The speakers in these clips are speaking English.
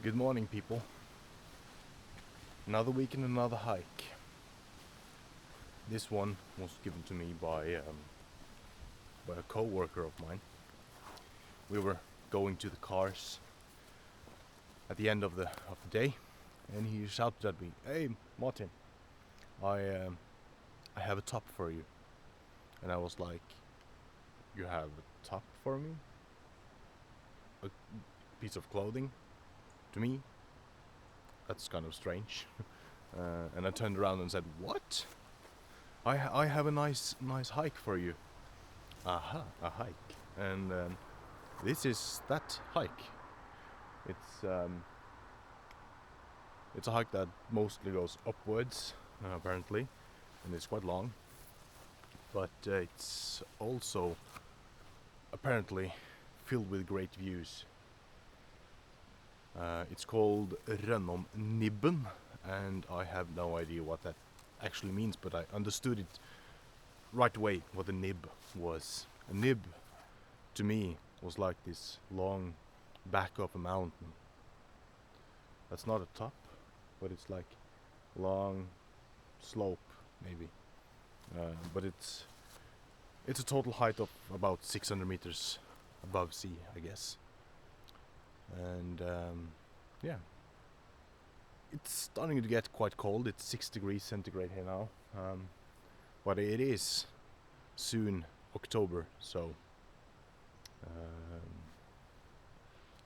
Good morning, people. Another week and another hike. This one was given to me by a co-worker of mine. We were going to the cars at the end of the day, and he shouted at me, "Hey, Martin, I have a top for you." And I was like, "You have a top for me? A piece of clothing? To me? That's kind of strange." And I turned around and said, "What? I have a nice hike for you." Aha, a hike. And this is that hike. It's a hike that mostly goes upwards, apparently, and it's quite long. But it's also apparently filled with great views. It's called Nibben, and I have no idea what that actually means, but I understood it right away what a nib was. A nib, to me, was like this long back of a mountain. That's not a top, but it's like long slope, maybe. But it's a total height of about 600 meters above sea, I guess. And yeah, it's starting to get quite cold. It's 6 degrees centigrade here now, but it is soon October, so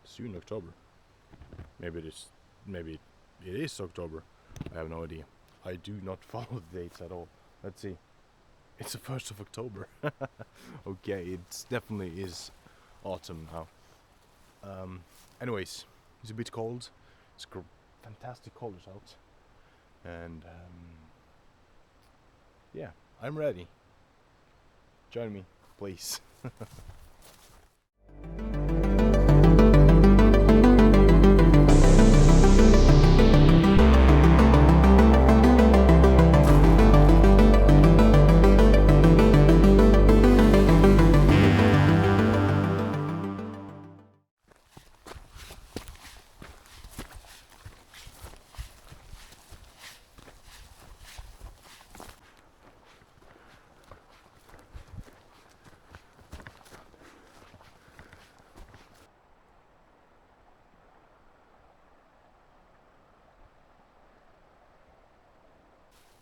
soon October. Maybe it is October. I have no idea. I do not follow the dates at all. Let's see. It's the 1st of October. Okay, it definitely is autumn now. Anyways, it's a bit cold. It's fantastic colors out, and yeah, I'm ready. Join me, please.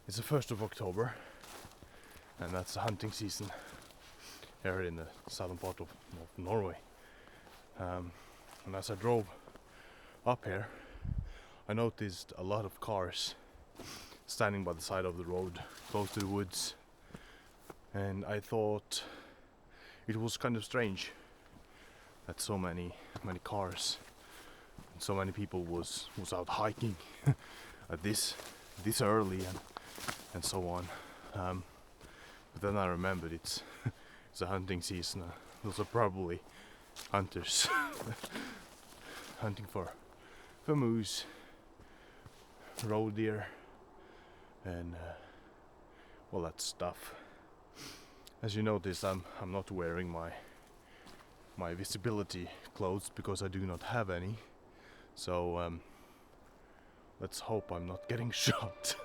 It's the 1st of October, and that's the hunting season here in the southern part of Norway. And as I drove up here, I noticed a lot of cars standing by the side of the road, close to the woods, and I thought it was kind of strange that so many cars and so many people was out hiking at this early and so on. But then I remembered it's a hunting season. Those are probably hunters hunting for moose, roe deer, and well, that stuff. As you notice, I'm not wearing my visibility clothes because I do not have any. So let's hope I'm not getting shot.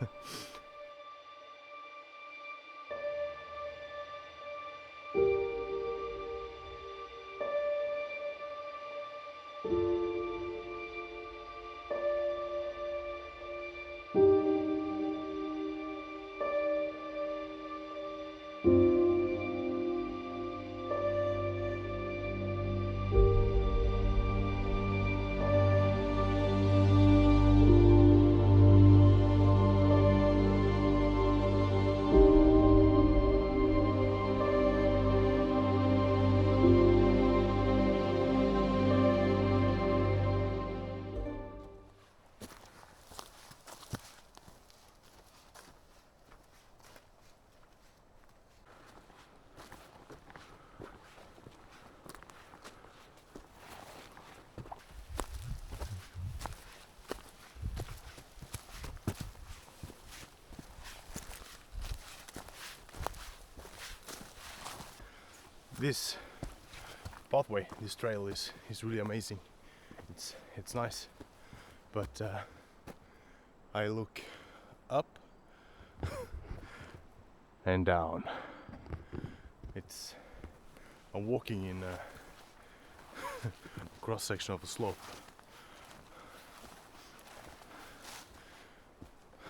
This pathway, this trail is really amazing. It's nice. but I look up and down. I'm walking in a cross section of a slope,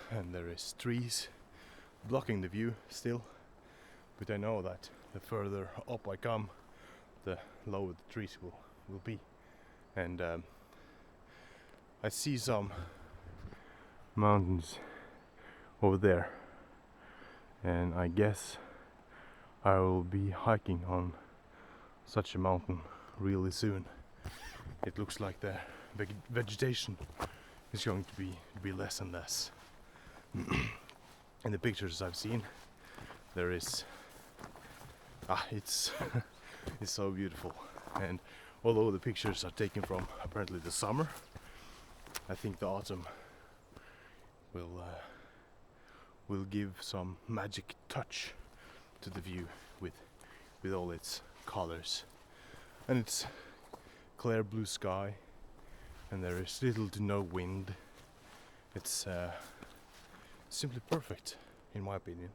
and there is trees blocking the view still, but I know that the further up I come, the lower the trees will be. And I see some mountains over there, and I guess I will be hiking on such a mountain really soon. It looks like the vegetation is going to be less and less. In the pictures I've seen, there is it's it's so beautiful. And although the pictures are taken from apparently the summer, I think the autumn will give some magic touch to the view with all its colors. And it's clear blue sky, and there is little to no wind. It's simply perfect, in my opinion.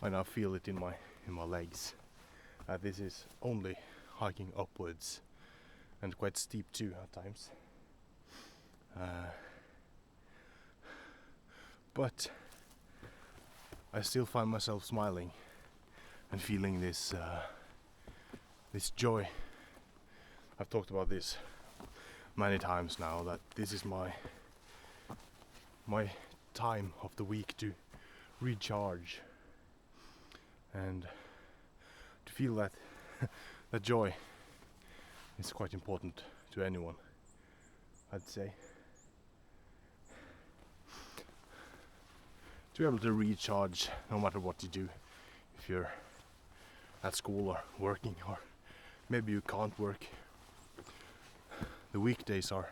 I now feel it in my legs. This is only hiking upwards, and quite steep too at times. But I still find myself smiling and feeling this joy. I've talked about this many times now, that this is my time of the week to recharge and to feel that that joy is quite important to anyone, I'd say. To be able to recharge no matter what you do, if you're at school or working, or maybe you can't work. The weekdays are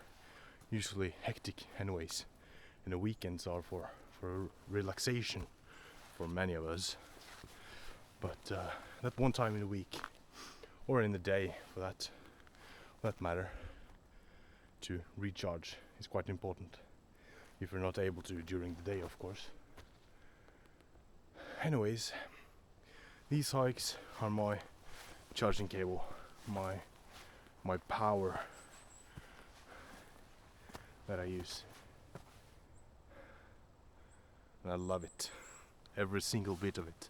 usually hectic anyways, and the weekends are for relaxation for many of us. But that one time in a week, or in the day for that matter, to recharge is quite important, if you're not able to during the day, of course. Anyways, these hikes are my charging cable, my power that I use, and I love it, every single bit of it.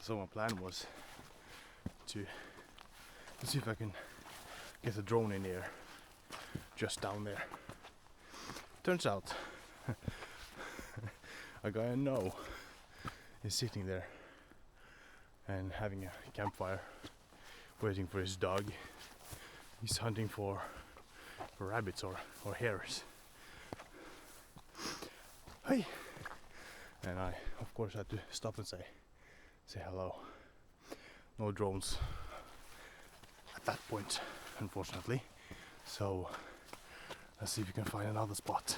So my plan was to see if I can get a drone in the air just down there. Turns out a guy I know is sitting there and having a campfire, waiting for his dog. He's hunting for rabbits or hares. Hey! And I, of course, had to stop and say hello. No drones at that point, unfortunately. So let's see if we can find another spot.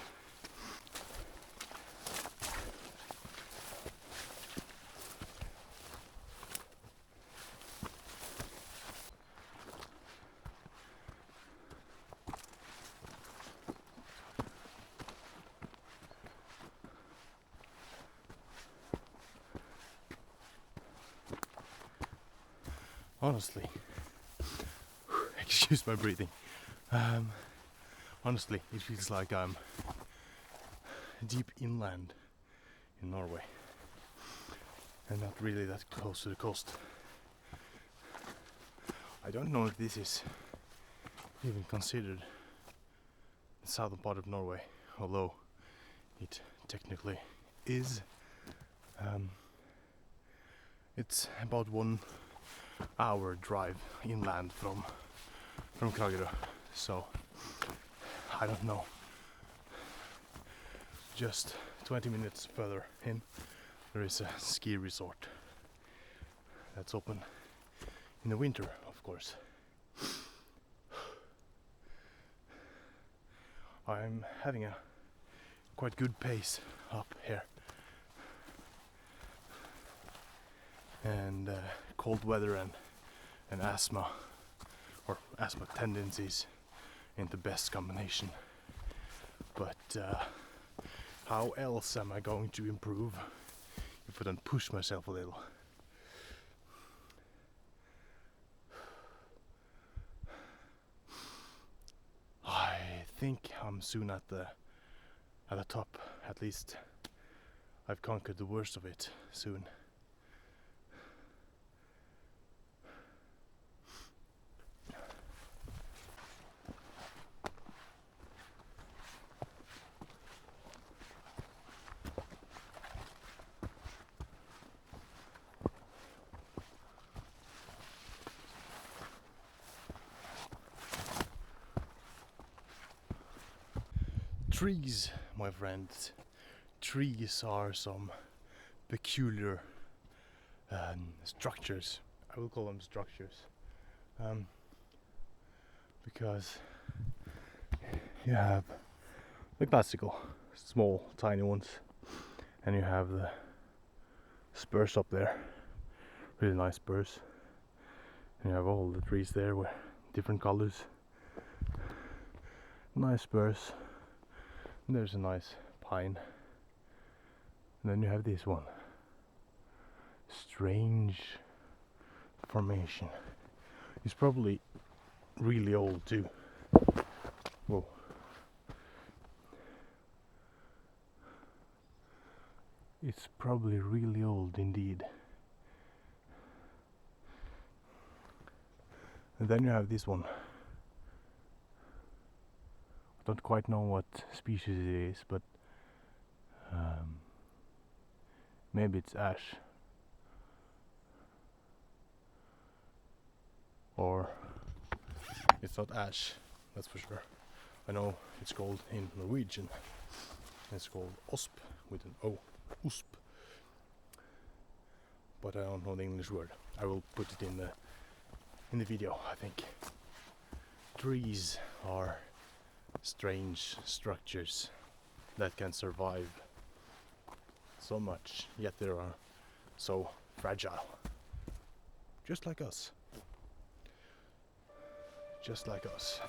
Honestly, excuse my breathing. Honestly, it feels like I'm deep inland in Norway and not really that close to the coast. I don't know if this is even considered the southern part of Norway, although it technically is. It's about 1 hour drive inland from Kragerø, so I don't know. Just 20 minutes further in, there is a ski resort that's open in the winter, of course. I'm having a quite good pace up here, and cold weather and asthma or asthma tendencies in the best combination. But how else am I going to improve if I don't push myself a little? I think I'm soon at the top. At least I've conquered the worst of it soon. Trees, my friends. Trees are some peculiar structures. I will call them structures. Because you have the classical, small, tiny ones, and you have the spurs up there, really nice spurs. And you have all the trees there with different colors, nice spurs. And there's a nice pine, and then you have this one strange formation. It's probably really old too. Whoa. It's probably really old indeed. And then you have this one. I don't quite know what species it is, but maybe it's ash. Or it's not ash, that's for sure. I know it's called in Norwegian. It's called osp with an O, usp. But I don't know the English word. I will put it in the video, I think. Trees are strange structures that can survive so much, yet they are so fragile. Just like us. Just like us.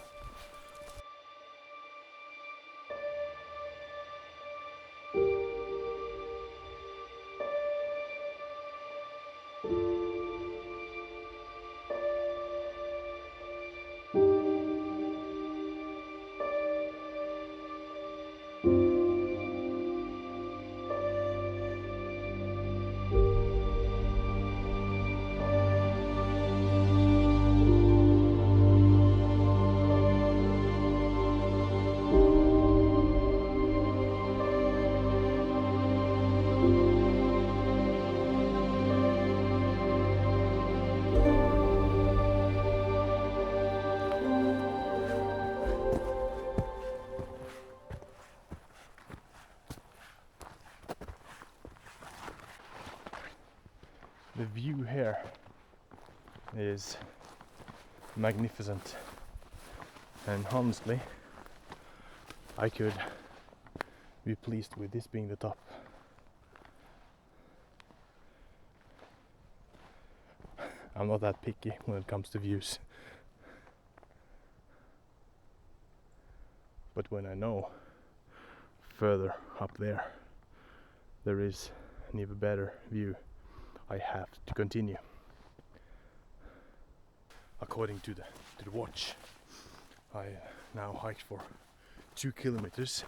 The view here is magnificent, and honestly I could be pleased with this being the top. I'm not that picky when it comes to views, but when I know further up there is an even better view, I have to continue. According to the watch, I now hiked for 2 kilometers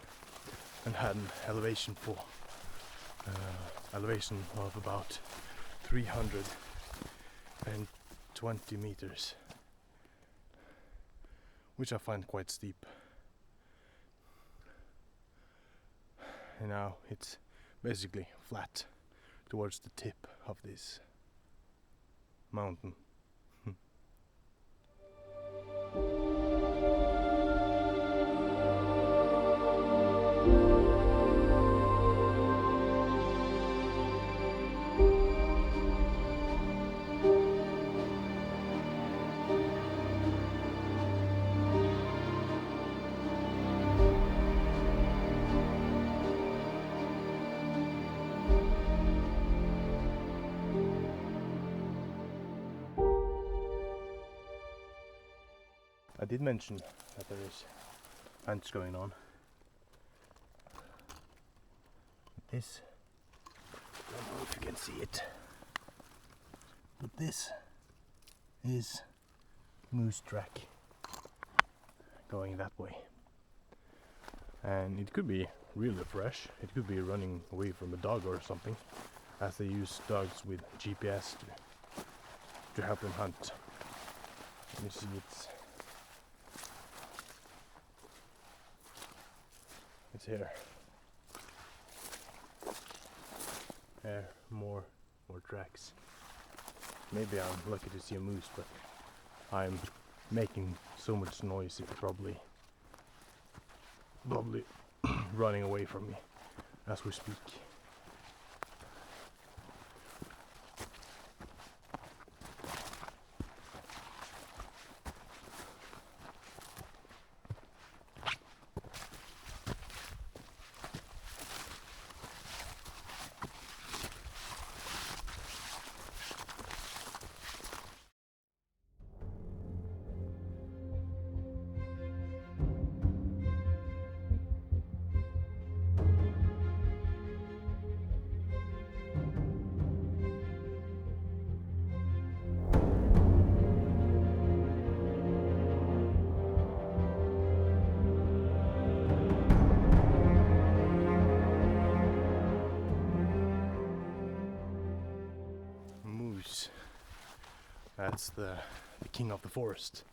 and had an elevation of about 320 meters, which I find quite steep. And now it's basically flat towards the tip of this mountain. I did mention that there is hunts going on. This, I don't know if you can see it, but this is moose track going that way. And it could be really fresh, it could be running away from a dog or something, as they use dogs with GPS to help them hunt. You see it's here. There, more tracks. Maybe I'm lucky to see a moose, but I'm making so much noise it's probably running away from me as we speak. That's the king of the forest,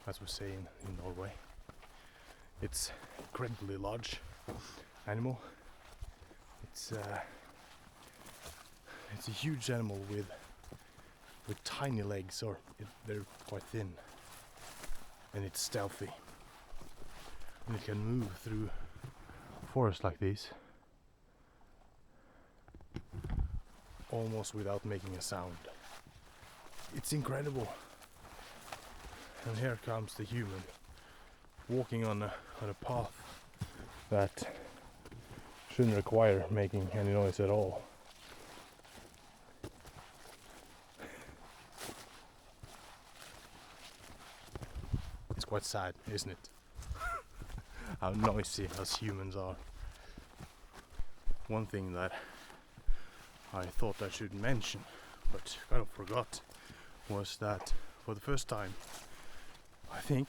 as we say in Norway. It's incredibly large animal. It's a huge animal with tiny legs, or they're quite thin, and it's stealthy. And it can move through forest like this almost without making a sound. It's incredible. And here comes the human walking on a path that shouldn't require making any noise at all. It's quite sad, isn't it? How noisy us humans are. One thing that I thought I should mention, but kind of forgot, was that for the first time, I think,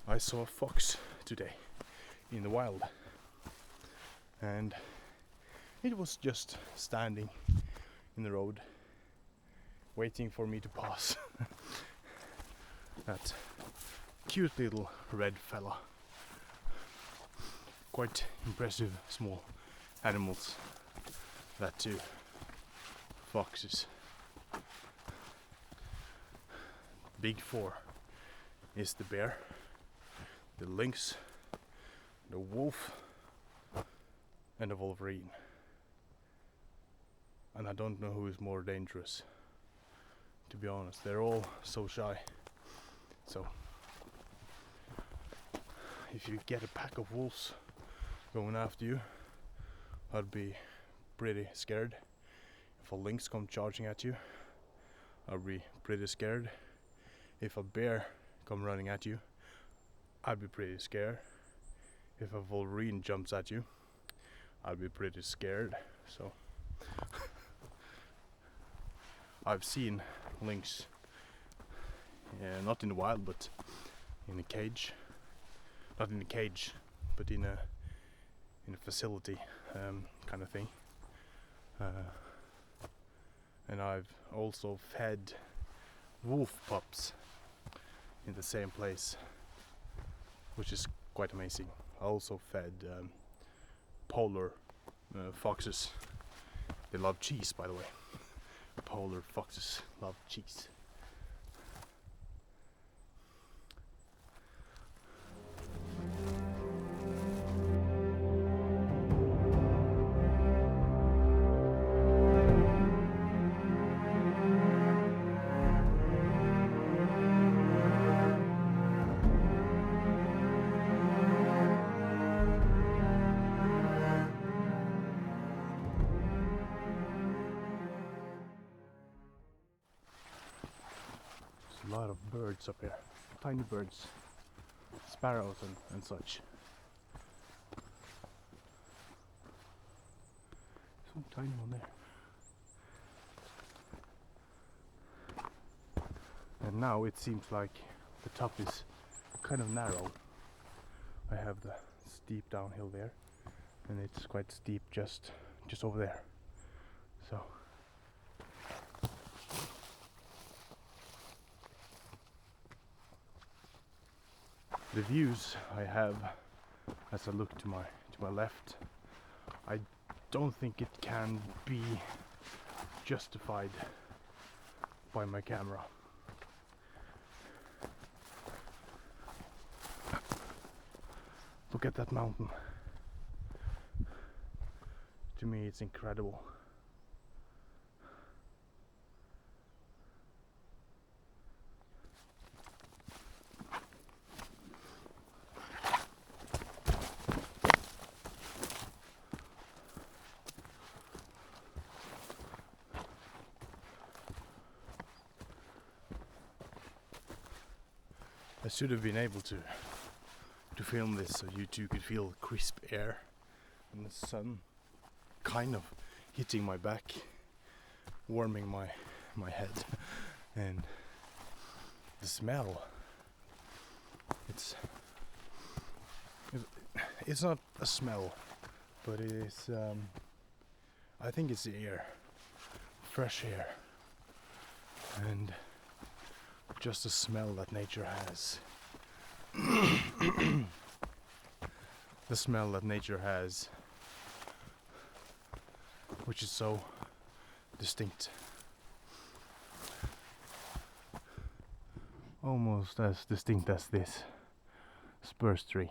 I saw a fox today in the wild, and it was just standing in the road waiting for me to pass. That cute little red fella. Quite impressive small animals, that too. Foxes. Big four is the bear, the lynx, the wolf, and the wolverine. and I don't know who is more dangerous, to be honest. They're all so shy. So if you get a pack of wolves going after you, I'd be pretty scared. If a lynx come charging at you, I'd be pretty scared. If a bear come running at you, I'd be pretty scared. If a wolverine jumps at you, I'd be pretty scared. So I've seen lynx, not in the wild, but in a cage. Not in a cage, but in a facility, kind of thing. And I've also fed wolf pups in the same place, which is quite amazing. I also fed polar foxes. They love cheese, by the way. Polar foxes love cheese. A lot of birds up here, tiny birds, sparrows and such. Some tiny one there. And now it seems like the top is kind of narrow. I have the steep downhill there, and it's quite steep just over there. So the views I have as I look to my left, I don't think it can be justified by my camera. Look at that mountain. To me it's incredible. I should have been able to film this so you two could feel crisp air and the sun kind of hitting my back, warming my head, and the smell. It's not a smell, but it is. I think it's the air, fresh air, and just the smell that nature has. The smell that nature has, which is so distinct, almost as distinct as this spruce tree.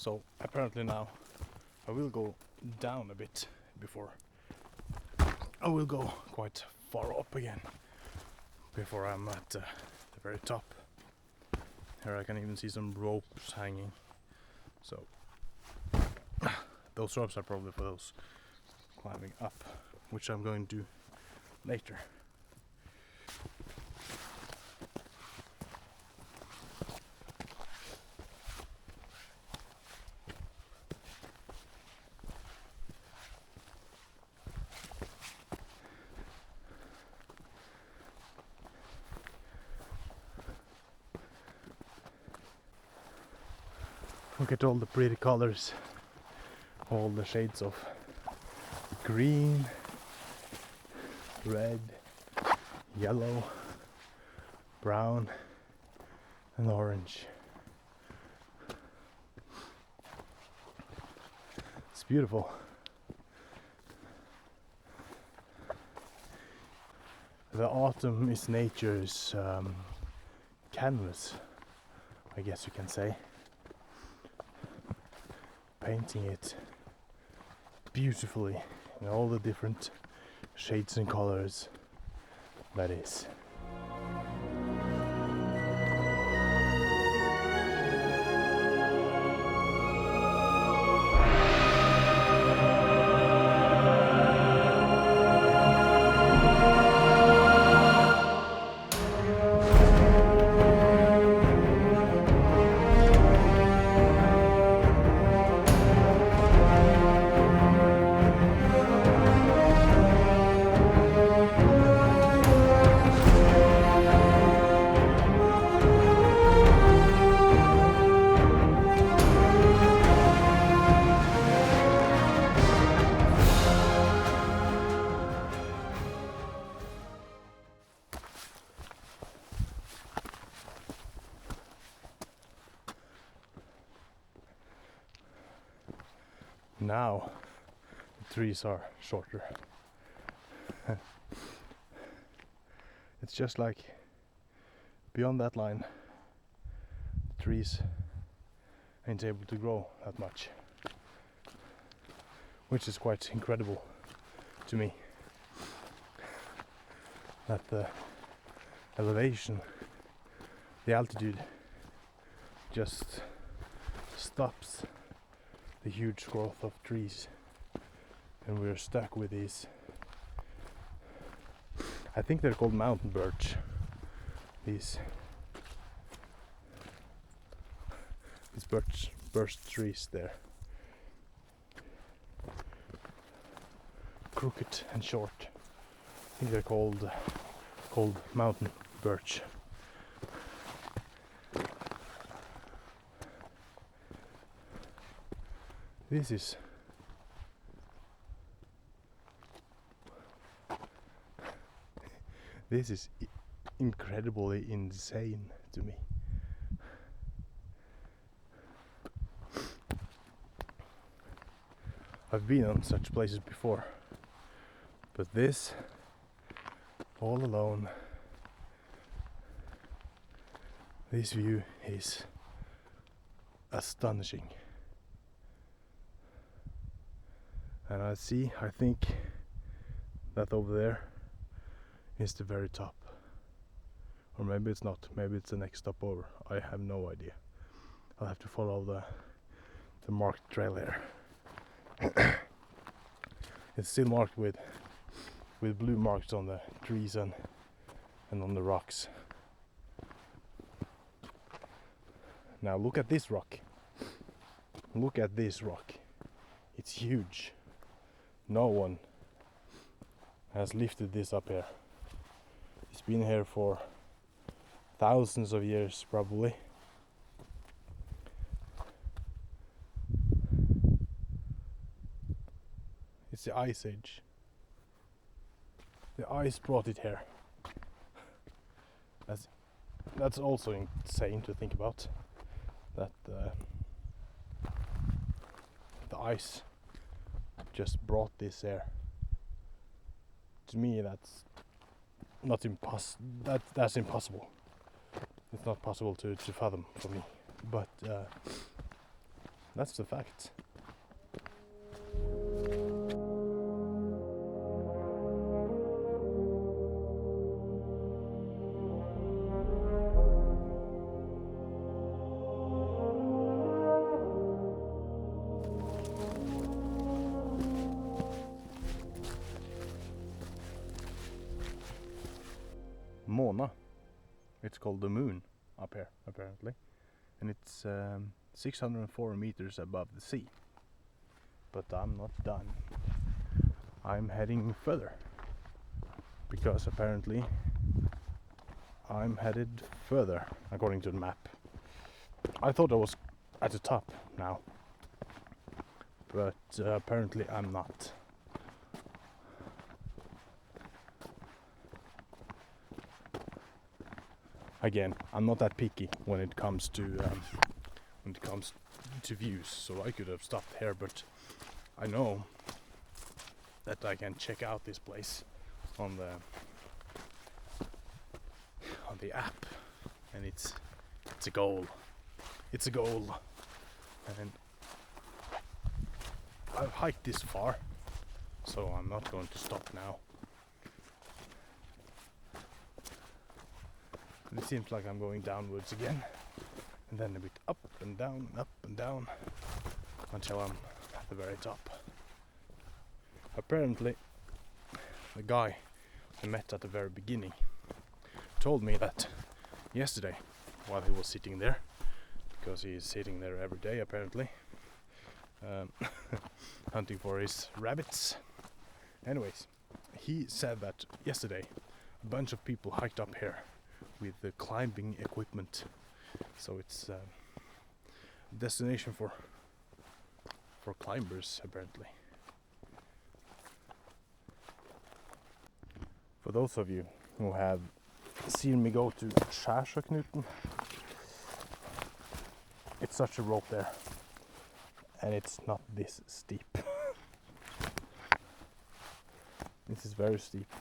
So apparently now I will go down a bit before I will go quite far up again before I'm at the very top. Here I can even see some ropes hanging. So those ropes are probably for those climbing up, which I'm going to do later. Look at all the pretty colors, all the shades of green, red, yellow, brown and orange. It's beautiful. The autumn is nature's canvas, I guess you can say. Painting it beautifully in all the different shades and colors that is. Now the trees are shorter. It's just like beyond that line, the trees ain't able to grow that much, which is quite incredible to me. That the elevation, the altitude just stops the huge growth of trees, and we're stuck with these, I think they're called mountain birch, these birch trees there, crooked and short. I think they're called mountain birch. This is incredibly insane to me. I've been on such places before, but this, all alone, this view is astonishing. And I think that over there is the very top. Or maybe it's not, maybe it's the next stop over. I have no idea. I'll have to follow the marked trail here. It's still marked with blue marks on the trees and on the rocks. Now look at this rock. Look at this rock. It's huge. No one has lifted this up here. It's been here for thousands of years probably. It's the Ice Age. The ice brought it here. That's also insane to think about. That the ice just brought this here. To me, that's not that's impossible. It's not possible to fathom for me. But That's the fact. Mona. It's called the moon up here, apparently. And it's 604 meters above the sea. But I'm not done. I'm heading further. Because apparently I'm headed further, according to the map. I thought I was at the top now. But apparently I'm not. Again, I'm not that picky when it comes to views, so I could have stopped here, but I know that I can check out this place on the app, and it's a goal. It's a goal, and I've hiked this far, so I'm not going to stop now. It seems like I'm going downwards again, and then a bit up and down, until I'm at the very top. Apparently, the guy I met at the very beginning told me that yesterday, while he was sitting there, because he is sitting there every day apparently, hunting for his rabbits. Anyways, he said that yesterday a bunch of people hiked up here with the climbing equipment, so it's a destination for climbers apparently. For those of you who have seen me go to Skjærsøknuten, it's such a rope there, and it's not this steep. This is very steep.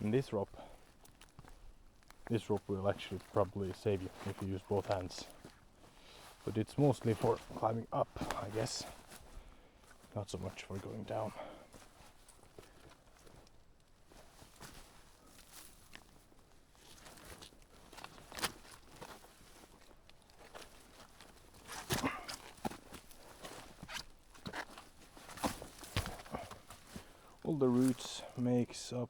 And this rope will actually probably save you if you use both hands. But it's mostly for climbing up, I guess. Not so much for going down. All the roots makes up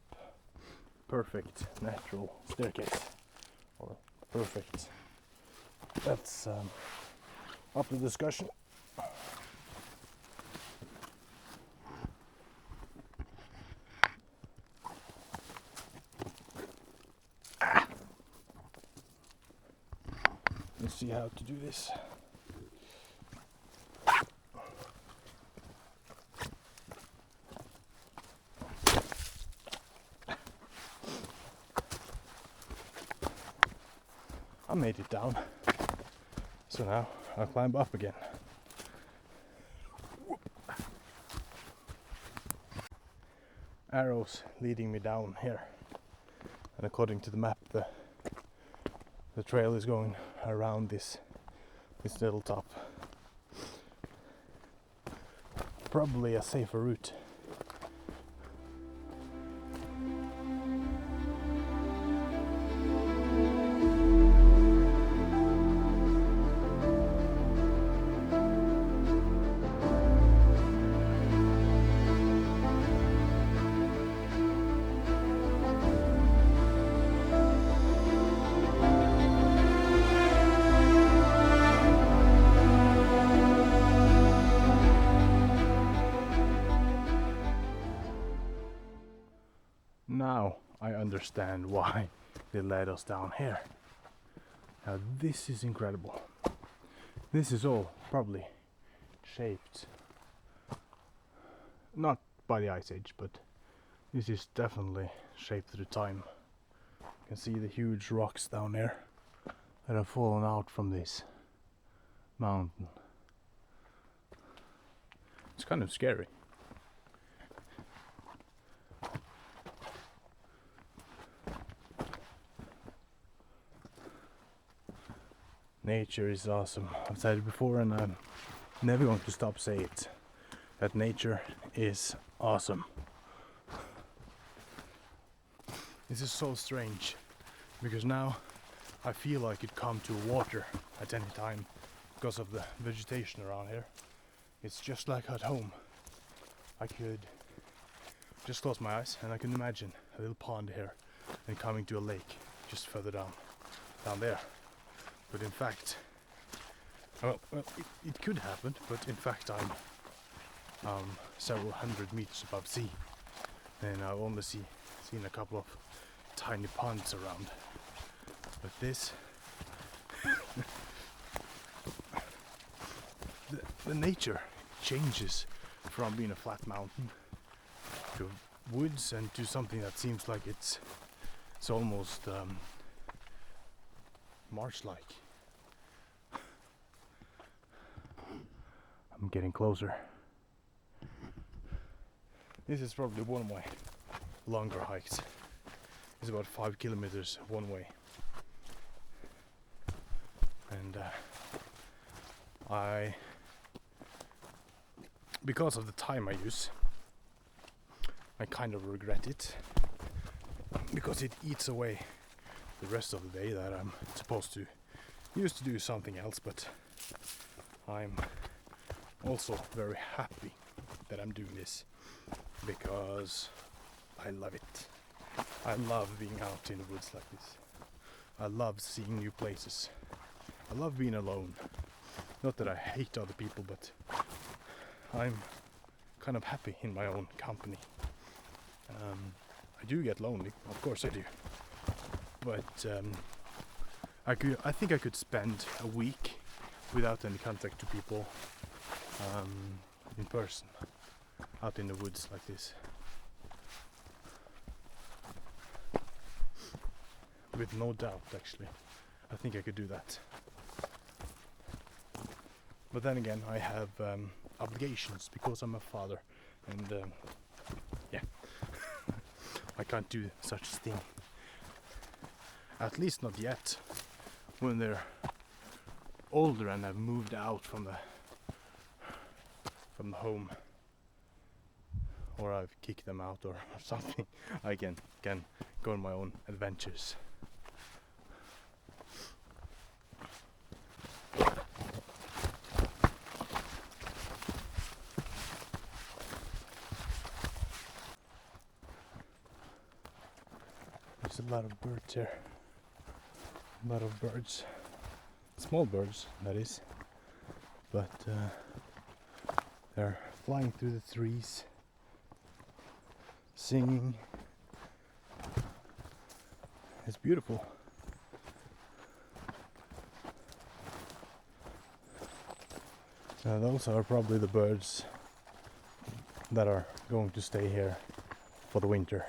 perfect natural staircase, or perfect. That's up for discussion. Let's see how to do this. I made it down, so now I'll climb up again. Arrows leading me down here, and according to the map the trail is going around this little top. Probably a safer route. Now I understand why they led us down here. Now this is incredible. This is all probably shaped not by the Ice Age, but this is definitely shaped through time. You can see the huge rocks down there that have fallen out from this mountain. It's kind of scary. Nature is awesome. I've said it before and I'm never going to stop saying it. That nature is awesome. This is so strange because now I feel like it come to water at any time because of the vegetation around here. It's just like at home. I could just close my eyes and I can imagine a little pond here and coming to a lake just further down there. But in fact, it could happen, but in fact I'm several hundred meters above sea and I've only seen a couple of tiny ponds around. But this, the nature changes from being a flat mountain to woods and to something that seems like it's almost marsh-like. I'm getting closer. This is probably one of my longer hikes. It's about 5 kilometers one way. And because of the time I use, I kind of regret it because it eats away the rest of the day that I'm supposed to use to do something else. But I'm also very happy that I'm doing this because I love it. I love being out in the woods like this. I love seeing new places. I love being alone. Not that I hate other people, but I'm kind of happy in my own company. I do get lonely, of course I do. But I think I could spend a week without any contact to people in person, out in the woods like this. With no doubt, actually. I think I could do that. But then again, I have obligations because I'm a father, and yeah, I can't do such a thing. At least not yet. When they're older and have moved out from the home, or I've kicked them out or something, I can go on my own adventures. There's a lot of birds here. A lot of birds. Small birds, that is. But they're flying through the trees, singing. It's beautiful. Those are probably the birds that are going to stay here for the winter.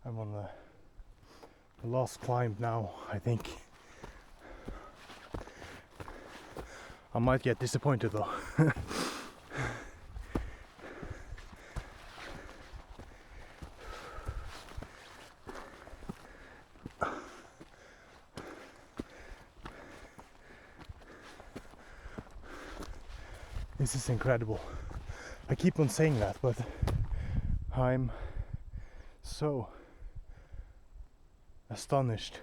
I'm on the last climb now, I think. I might get disappointed though. This is incredible. I keep on saying that, but I'm so astonished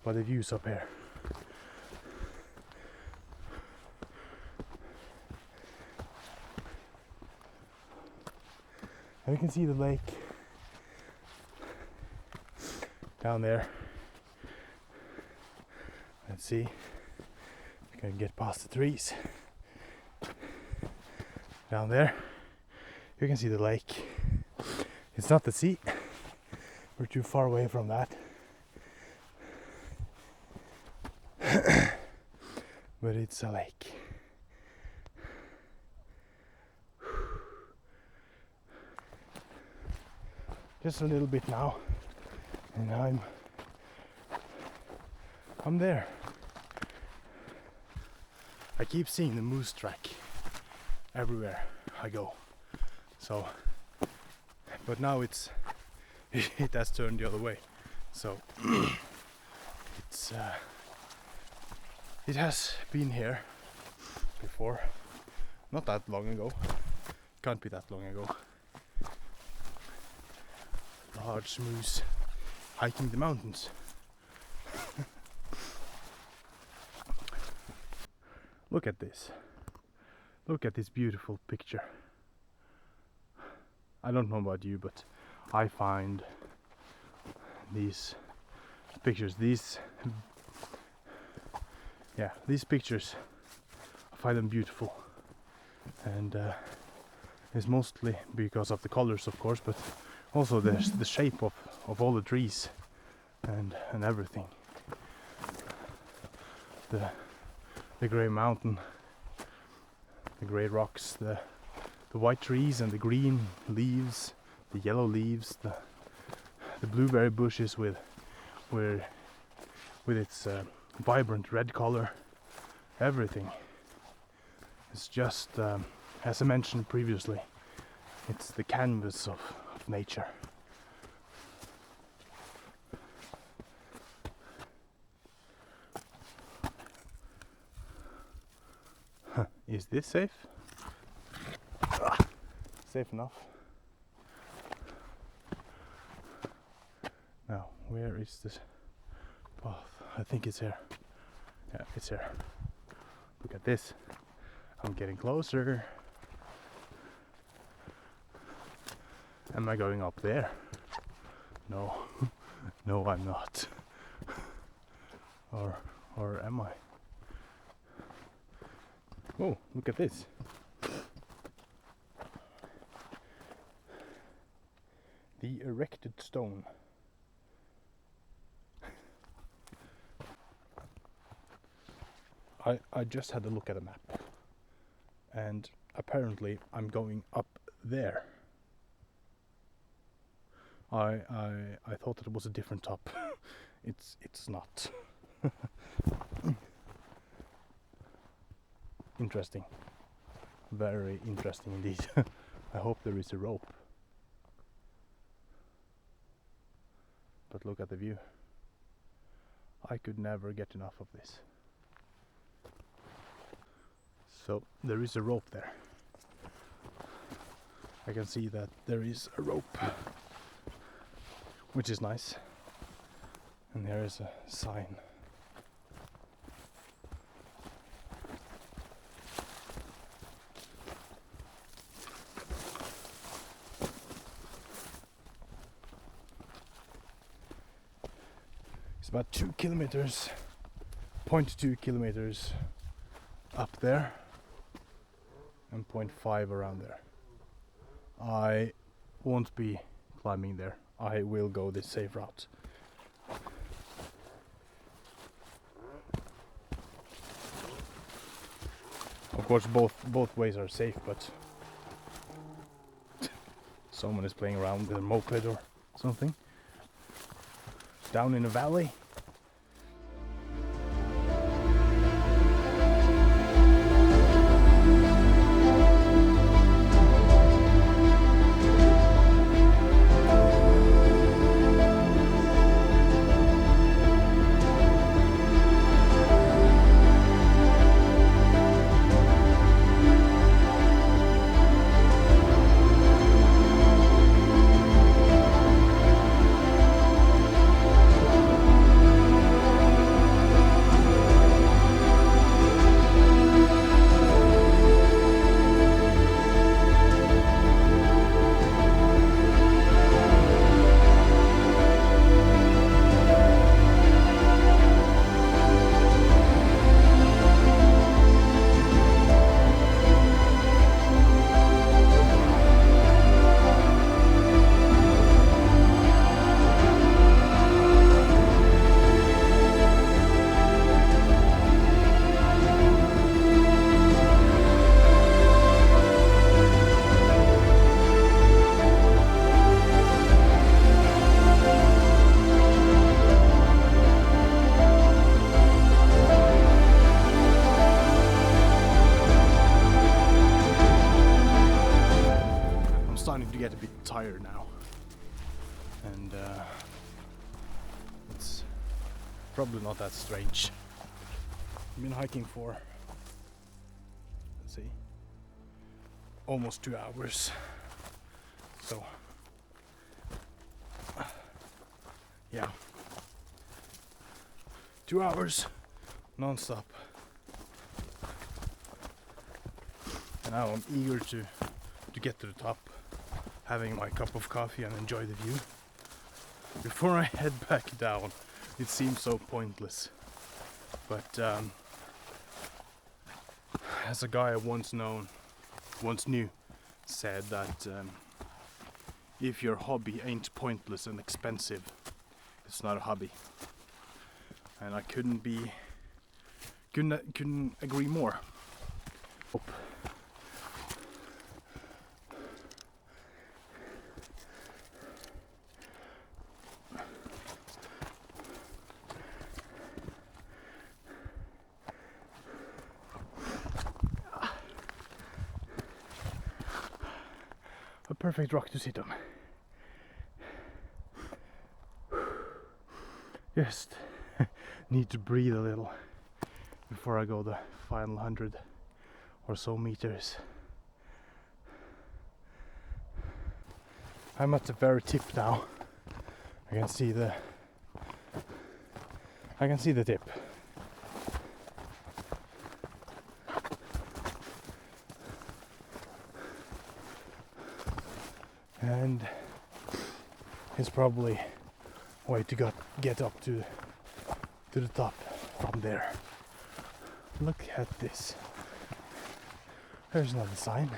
by the views up here. And you can see the lake down there. Let's see if we can get past the trees. Down there you can see the lake. It's not the sea, we're too far away from that. But it's a lake. Just a little bit now, and I'm there. I keep seeing the moose track everywhere I go. So, but now it has turned the other way. So it has been here before, not that long ago. Can't be that long ago. Large moose hiking the mountains. Look at this. Look at this beautiful picture. I don't know about you, but I find these pictures, these pictures, I find them beautiful. And it's mostly because of the colors, of course, but also the shape of all the trees and everything. The grey mountain, the grey rocks, the white trees and the green leaves, the yellow leaves, the blueberry bushes with its vibrant red color, everything. It's just, as I mentioned previously, it's the canvas of nature. Is this safe? Safe enough. Now, where is this path? I think it's here. Yeah, it's here. Look at this. I'm getting closer. Am I going up there? No. No, I'm not. Or am I? Oh, look at this. The erected stone. I just had a look at a map, and apparently I'm going up there. I thought that it was a different top. It's not. Interesting. Very interesting indeed. I hope there is a rope. But look at the view. I could never get enough of this. So there is a rope there. I can see that there is a rope, which is nice. And there is a sign. It's about 2 kilometers, 0.2 kilometers up there and 0.5 around there. I won't be climbing there. I will go this safe route. Of course, both ways are safe, but someone is playing around with a moped or something down in a valley. and it's probably not that strange. I've been hiking for, let's see, almost 2 hours. So yeah, 2 hours non-stop, and now I'm eager to get to the top, having my cup of coffee and enjoy the view. Before I head back down, it seems so pointless, but as a guy I once knew said that if your hobby ain't pointless and expensive, it's not a hobby. And I couldn't agree more. Oh. A perfect rock to sit on. Just need to breathe a little before I go the final 100 or so meters. I'm at the very tip now. I can see the tip. And it's probably a way to get up to the top from there. Look at this. There's another sign.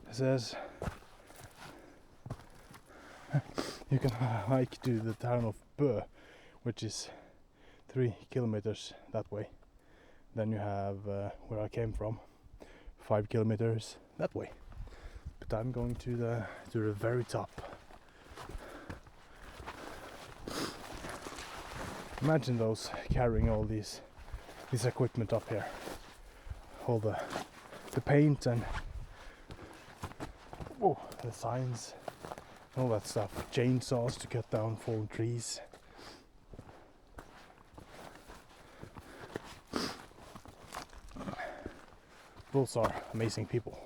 It says you can hike to the town of Bø, which is 3 kilometers that way. Then you have where I came from, 5 kilometers that way. But I'm going to the very top. Imagine those carrying all this equipment up here, all the paint and the signs, all that stuff, chainsaws to cut down fallen trees. Those are amazing people.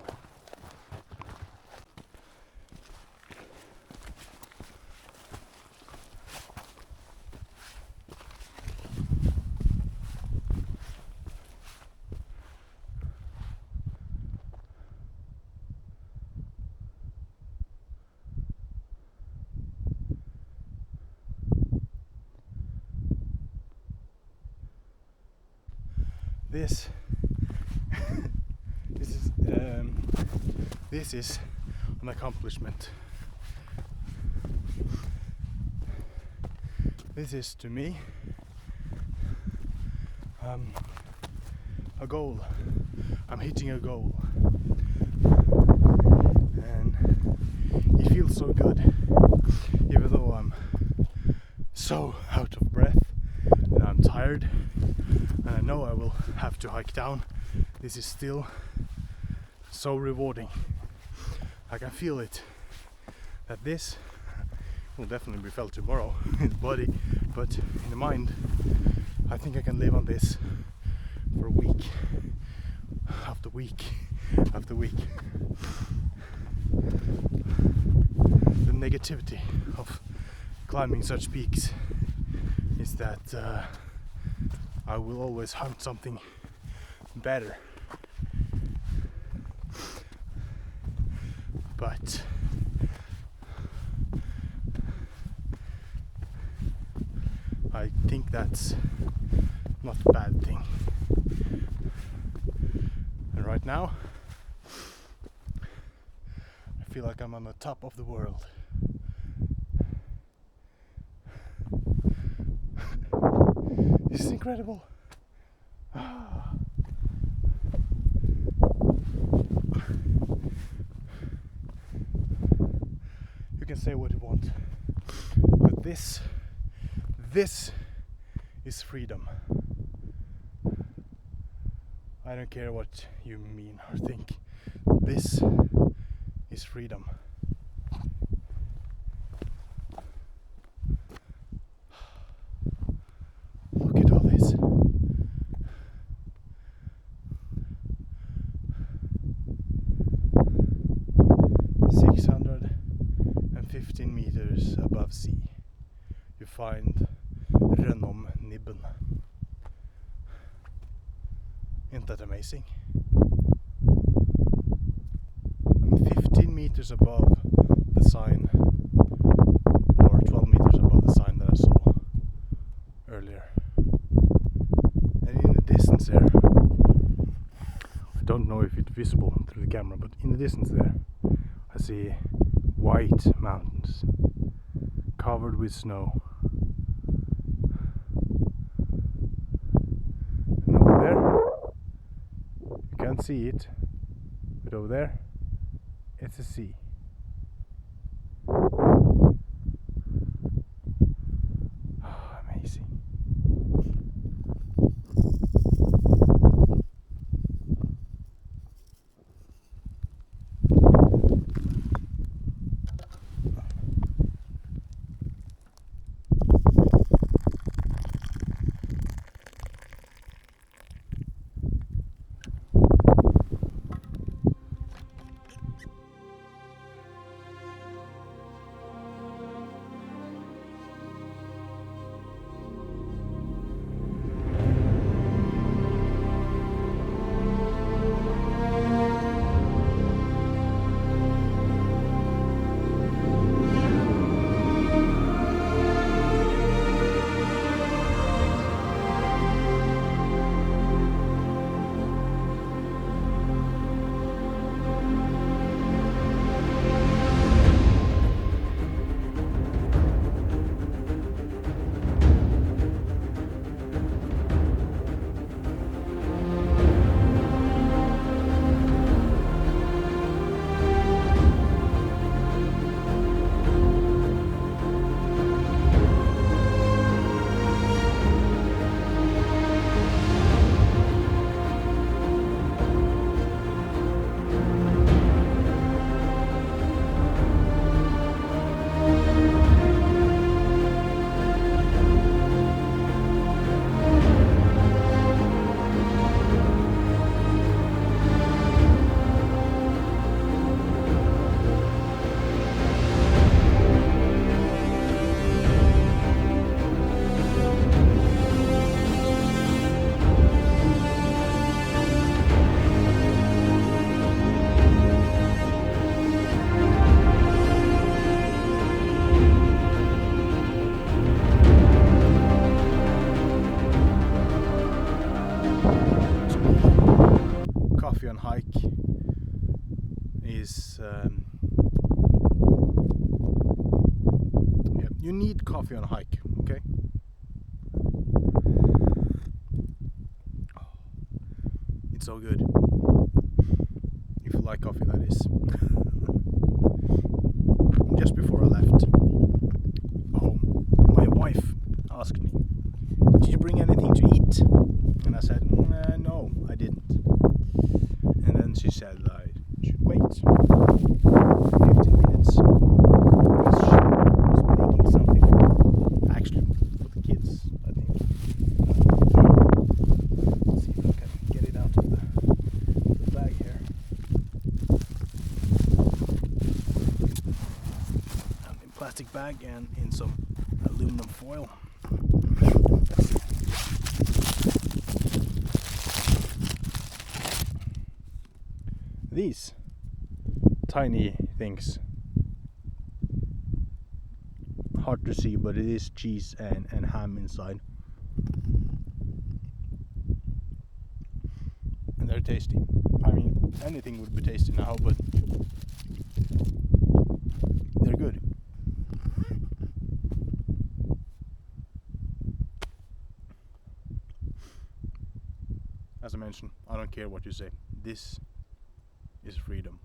This is an accomplishment. This is to me a goal. I'm hitting a goal, and it feels so good, even though I'm so out of breath and I'm tired and I know I will have to hike down. This is still so rewarding. I can feel it, that this will definitely be felt tomorrow in the body, but in the mind I think I can live on this for a week after week after week. The negativity of climbing such peaks is that I will always hunt something better. But I think that's not a bad thing. And right now I feel like I'm on the top of the world. This is incredible. You can say what you want, but this is freedom. I don't care what you mean or think. This is freedom. Look at all this. $615 meters above sea, you find Nibben. Isn't that amazing? I'm 15 meters above the sign, or 12 meters above the sign that I saw earlier. And in the distance there, I don't know if it's visible through the camera, but in the distance there, I see white mountains covered with snow. And over there, you can't see it, but over there, it's a sea. Amazing. On hike is yeah, you need coffee on a hike, okay? It's so good. If you like coffee, that is. Just before I left home, my wife asked me, "Did you bring anything to eat?" And I said, "No, I didn't." And then she said I should wait 15 minutes because she was making something actually for the kids, I think. Let's see if I can get it out of the bag here. In plastic bag and in some aluminum foil. These tiny things, hard to see, but it is cheese and ham inside, and they're tasty. I mean, anything would be tasty now, but they're good. As I mentioned, I don't care what you say. This is freedom.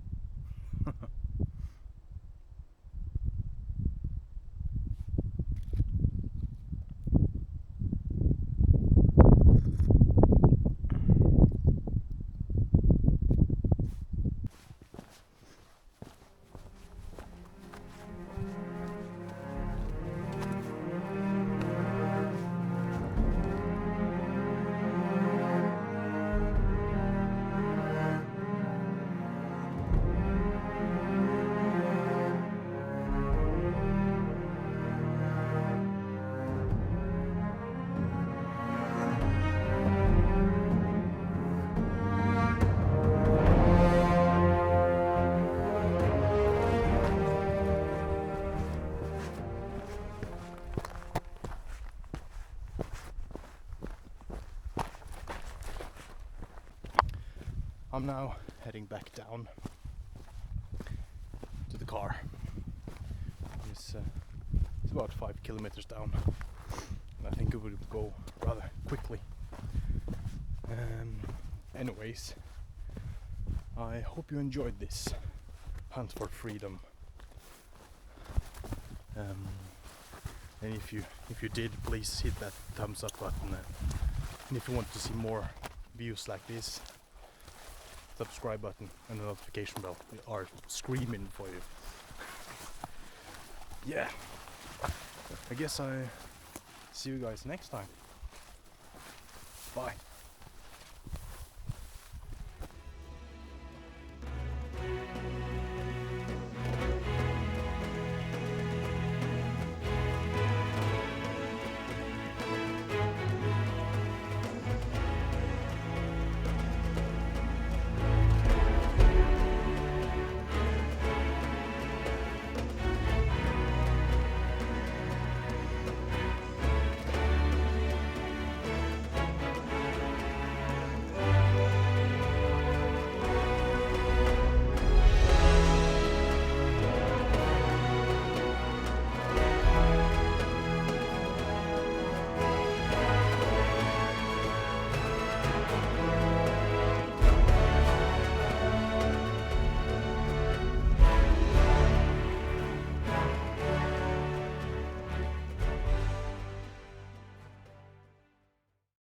I'm now heading back down to the car. It's about 5 kilometers down, and I think it will go rather quickly. Anyways, I hope you enjoyed this hunt for freedom. And if you did, please hit that thumbs up button. And if you want to see more views like this, subscribe button and the notification bell are screaming for you. Yeah, I guess I see you guys next time. Bye.